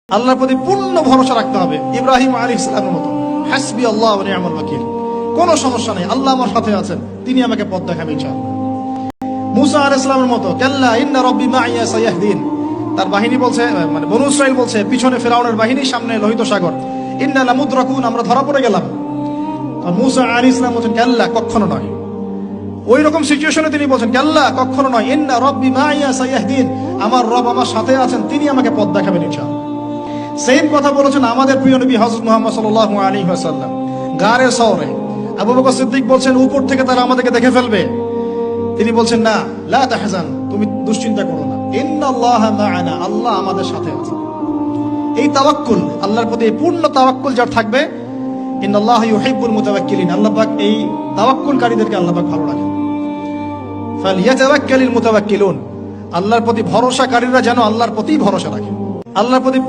আল্লাহর প্রতি পূর্ণ ভরসা রাখতে হবে। ইব্রাহিম আলাইহিস সালামের মতো হাসবি আল্লাহ ওয়া নি'মাল ওয়াকিল, কোনো সমস্যা নেই, আল্লাহ আমার সাথে আছেন, তিনি আমাকে পথ দেখাবেন ইনশাআল্লাহ। মুসা আলাইহিস সালামের মতো কাল্লা ইন্না রাব্বি মাইয়া সায়াহদিন, তার বাহিনী বলছে, মানে বনু ইসরাইল বলছে, পিছনে ফিরআউনের বাহিনী, সামনে লোহিত সাগর, ইন্না লামুদরাকুন, আমরা ধরা পড়ে গেলাম। আর মুসা আলাইহিস সালাম বলেন কাল্লা, কখনো নয়। ওই রকম সিচুয়েশনে তিনি বলছেন কাল্লা, কখনো নয়, ইন্না রাব্বি মাইয়া সায়াহদিন, আমার রব আমার সাথে আছেন, তিনি আমাকে পথ দেখাবেন ইনশাআল্লাহ। সেম কথা বলেছেন আমাদের প্রিয় নবী হযরত মুহাম্মদ সাল্লাল্লাহু আলাইহি ওয়াসাল্লাম গারের শহরে। আবু বকর সিদ্দিক বলছেন উপর থেকে তারা আমাদেরকে দেখে ফেলবে, তিনি বলছেন না, লা তাহজান, তুমি দুশ্চিন্তা করো না, ইন্নাল্লাহা মা'ানা, আল্লাহ আমাদের সাথে আছেন। এই তাওয়াক্কুল, আল্লাহর প্রতি পূর্ণ তাওয়াক্কুল যার থাকবে, ইন্নাল্লাহা ইউহিব্বুল মুতাওয়াক্কিলিন, আল্লাহ পাক এই তাওয়াক্কুলকারীদেরকে আল্লাহ পাক ভালো রাখেন। ফালিয়াতাওয়াক্কালিল মুতাওয়াক্কিলুন, আল্লাহর প্রতি ভরসাকারীরা যেন আল্লাহর প্রতি ভরসা রাখে, আল্লাহর প্রতি